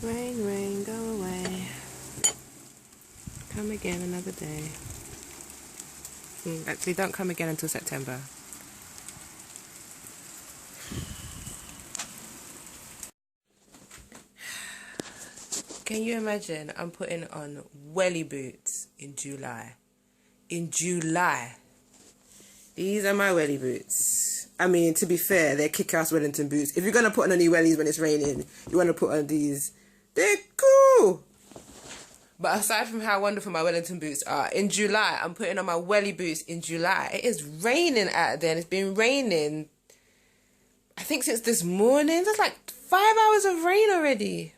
Rain, rain, go away. Come again another day. Actually, don't come again until September. Can you imagine I'm putting on welly boots in July? In July. These are my welly boots. I mean, to be fair, they're kick-ass Wellington boots. If you're going to put on any wellies when it's raining, you want to put on these. They're cool. But aside from how wonderful my Wellington boots are, in July, I'm putting on my welly boots in July. It is raining out there, and it's been raining, I think, since this morning. There's like 5 hours of rain already.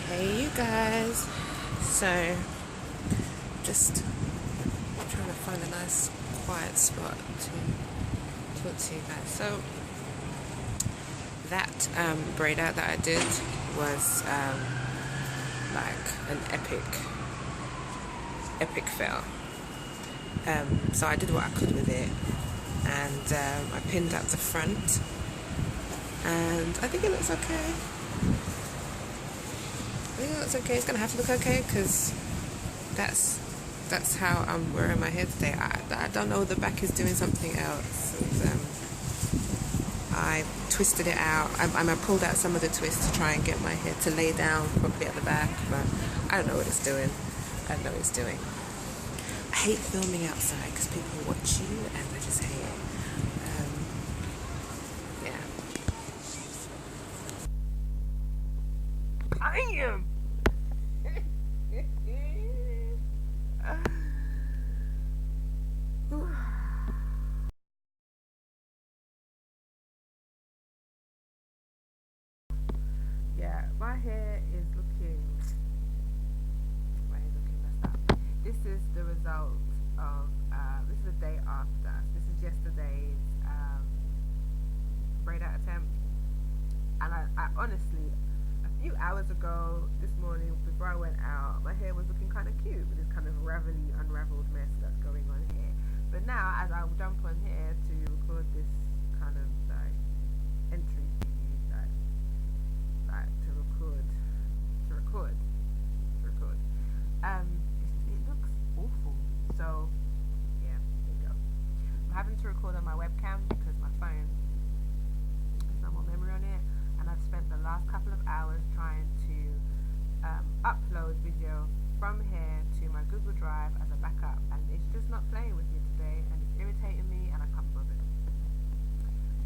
Hey you guys, so just trying to find a nice quiet spot to talk to you guys. So that braid out that I did was like an epic fail. So I did what I could with it, and I pinned up the front, and I think it looks okay. I think it looks okay. It's gonna have to look okay because that's how I'm wearing my hair today. I don't know, the back is doing something else. And, I twisted it out. I pulled out some of the twist to try and get my hair to lay down properly at the back, but I don't know what it's doing. I don't know what it's doing. I hate filming outside because people watch you, and I just hate it. Yeah. I am. Yeah, my hair is looking messed up. This is the result of this is the day after. This is yesterday's braid out attempt, and I honestly, a few hours ago this morning before I went out, my hair was looking kind of cute with this kind of unraveled mess that's going on here. But now, as I jump on here to record this kind of like entry for you guys, like to record, it looks awful. So yeah, there you go. I'm having to record on my webcam because my phone, there's no more memory on it, and and I've spent the last couple of hours trying to upload video from here to my Google Drive as a backup, and it's just not playing with me today, and it's irritating me, and I can't bother.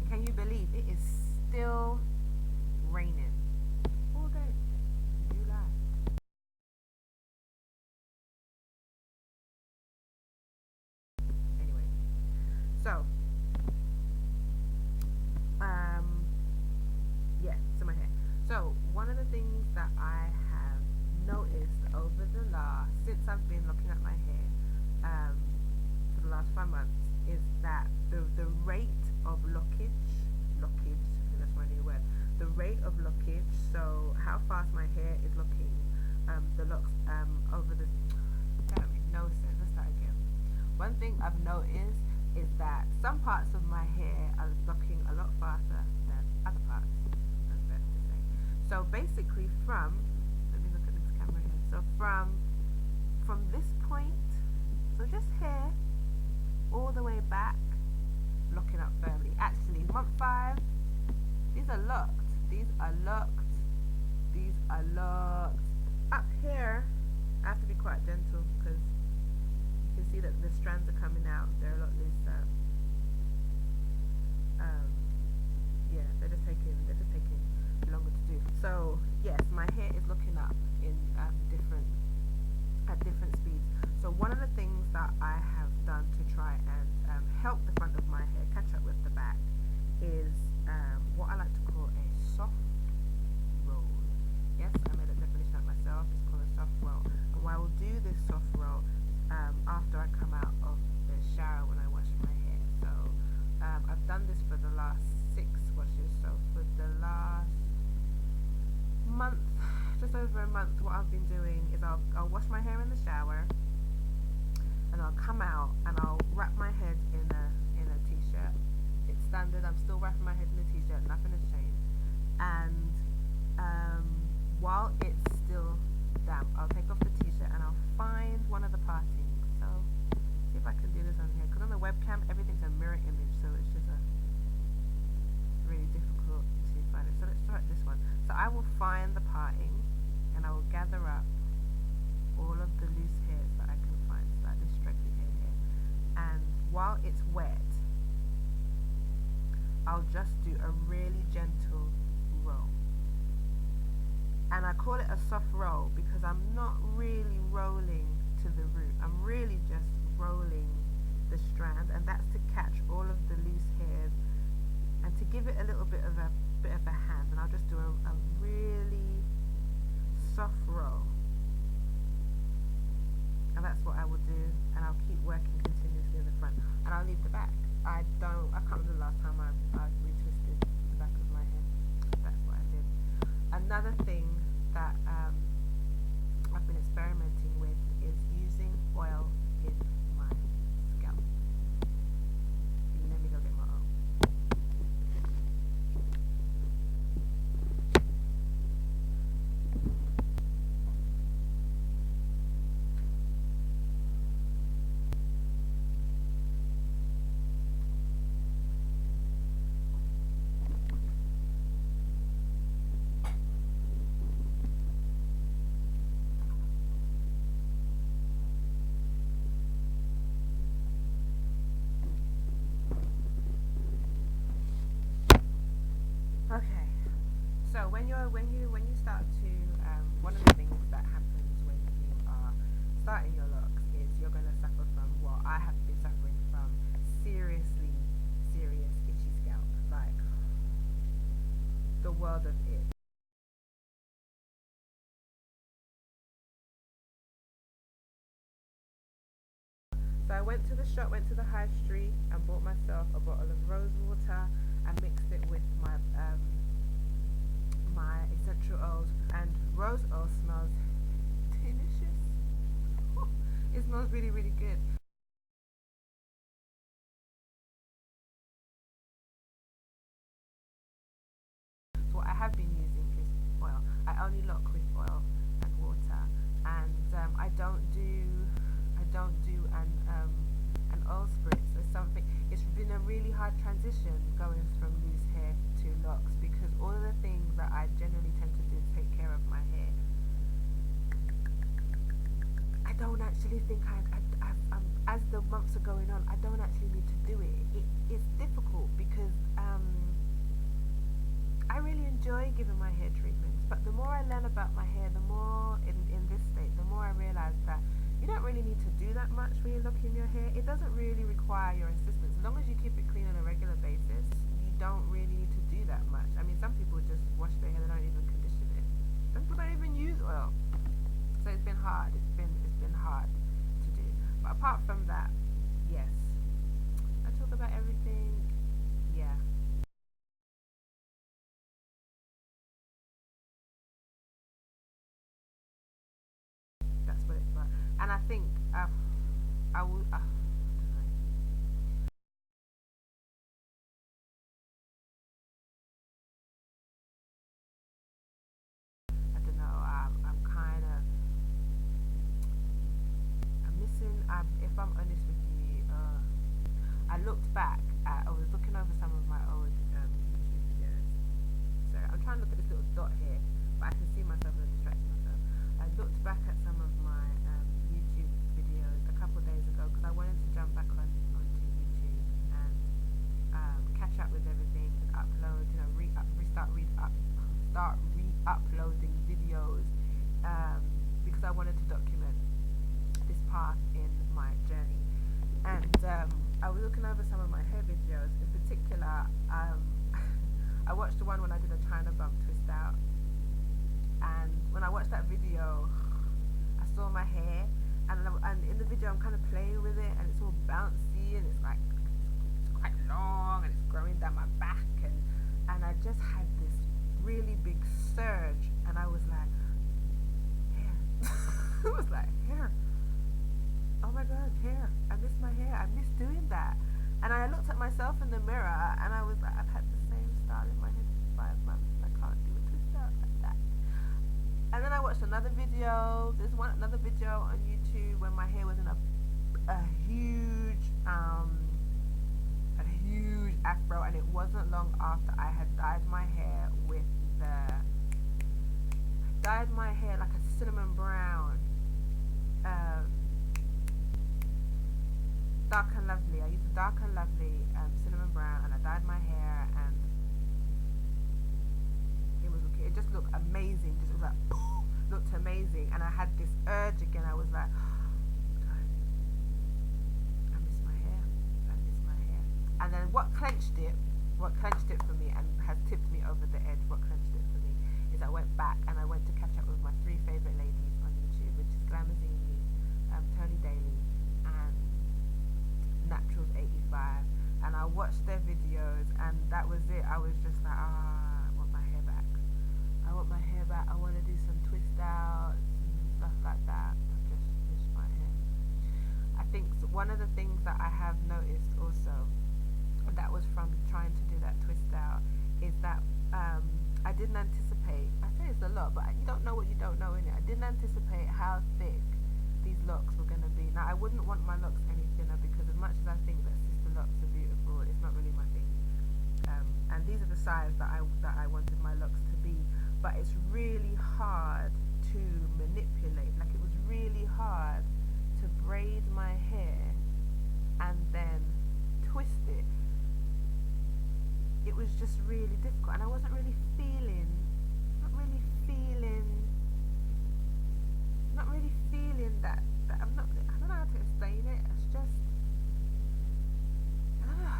And can you believe it is still raining all day in July? Anyway, so yeah, so my hair. So one of the things that I have noticed over the last, since I've been looking at my hair for the last 5 months, is that the rate of lockage, I think that's my new word, the rate of lockage, so how fast my hair is locking, the locks over the, that makes no sense, let's start again. One thing I've noticed is that some parts of my hair are locking a lot faster than other parts. That's better to say. So basically from, let me look at this camera here. So from this point, so just here, all the way back, locking up firmly. Actually, month 5, these are locked. These are locked. These are locked. Up here, I have to be quite gentle because you can see that the strands are coming out. They're a lot looser. Yeah, they're just taking longer to do. So yes, my hair is looking up in at different speeds. So one of the things that I have done to try and help the front of my hair catch up with the back is what I like to call a soft roll. Yes, I made a definition of myself. It's called a soft roll. And I will do this soft roll after I come out of the shower when I wash my hair. So I've done this for the last 6 washes. So for the last month, just over a month, what I've been doing is I'll wash my hair in the shower, and I'll come out and I'll wrap my head in a t-shirt. It's standard. I'm still wrapping my head in a t-shirt. Nothing has changed. And while it's still damp, I'll take off the t-shirt and I'll find one of the partings. So see if I can do this on here, because on the webcam everything's a mirror image, so it's just really difficult to find it. So let's start this one. So I will find the parting and I will gather up all of the loose hairs that I can find, so like this straggly hair here. And while it's wet, I'll just do a really gentle roll. And I call it a soft roll because I'm not really rolling to the root. I'm really just rolling the strand, and that's to catch all of the loose hairs and to give it a little bit of a hand. And I'll just do a really soft roll. And that's what I will do, and I'll keep working continuously in the front, and I'll leave the back. I can't remember the last time I retwisted the back of my hair. That's what I did. Another thing that I've been experimenting with is using oil in my scalp. Let me go get my oil. Okay, so when you start to one of the things that happens when you are starting your locks is you're going to suffer from what I have been suffering from, serious itchy scalp, like the world of it. So I went to the shop, went to the high street and bought myself a bottle of rose water and mixed it with my my essential oils, and rose oil smells delicious. It smells really, really good. So what I have been using is oil. I only lock with oil and water, and I don't do an oil spritz. It's it's been a really hard transition going from loose hair to locks, because all of the things that I generally tend to do to take care of my hair, I don't actually think as the months are going on, I don't actually need to do it. It's difficult because I really enjoy giving my hair treatments, but the more I learn about my hair, the more in this state, the more I realize that you don't really need to do that much when you're locking your hair. It doesn't really require your assistance. As long as you keep it clean on a regular basis, you don't really need to do that much. I mean, some people just wash their hair, they don't even condition it. Some people don't even use oil. So it's been hard. It's been hard to do. But apart from that, yes. I talk about everything. Yeah. That's what it's about. And I think I will. I don't know. I don't know. I'm kind of. I'm missing. If I'm honest with you, I looked back at. I was looking over some of my old YouTube videos. So I'm trying to look at this little dot here, but I can see myself and distract myself. I looked back at some of my YouTube videos a couple of days ago because I wanted to jump back onto YouTube and catch up with everything and upload, start re-uploading videos because I wanted to document this path in my journey. And I was looking over some of my hair videos. In particular, I watched the one when I did a China bump twist out, and when I watched that video, I saw my hair, and in the video I'm kind of playing with it, and it's all bouncy, and it's like it's quite long, and it's growing down my back, and I just had this really big surge, and I was like, hair. I was like, hair. Oh my god, hair. I miss my hair. I miss doing that. And I looked at myself in the mirror, and I was like, I've had the same style in my head for 5 months, and I can't do a twist out like that. And then I watched another video. There's another video on YouTube when my hair was in a huge afro, and it wasn't long after I had dyed my hair with like a cinnamon brown, Dark and Lovely. I used a Dark and Lovely cinnamon brown, and I dyed my hair, and it just looked amazing. Just, it was like, looked amazing, and I had this urge again. I was like, I miss my hair. I miss my hair. And then what clenched it for me and has tipped me over the edge, what clenched it for me, is I went back and I went to catch up with my 3 favorite ladies on YouTube, which is Glamazini, Tony Daly, and Naturals85, and I watched their videos, and that was it. I was just like, I want my hair back. I want my hair back. I want to do some twist outs and stuff like that. I just miss my hair. I think one of the things that I have noticed also, that was from trying to do that twist out, is that I didn't anticipate. I say it's a lot, but you don't know what you don't know, innit? I didn't anticipate how thick these locks were going to be. Now, I wouldn't want my locks any thinner, because as much as I think that sister locks are beautiful, it's not really my thing. And these are the size that I wanted my locks to be, but it's really hard to manipulate. Like, it was really hard to braid my hair and then twist it. It was just really difficult, and I wasn't really feeling that I don't know how to explain it. It's just, I don't know,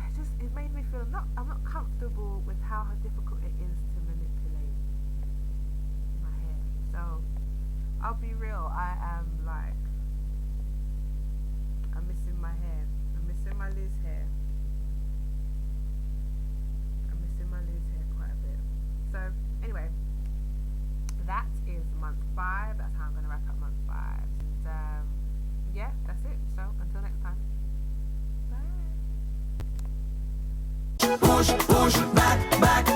it made me feel I'm not comfortable with how difficult it is to manipulate my hair. So I'll be real, I'm missing my hair. I'm missing my loose hair. Quite a bit. So anyway, that is month 5. That's how I'm going to wrap up month 5. And yeah, that's it. So until next time, bye. Push, back.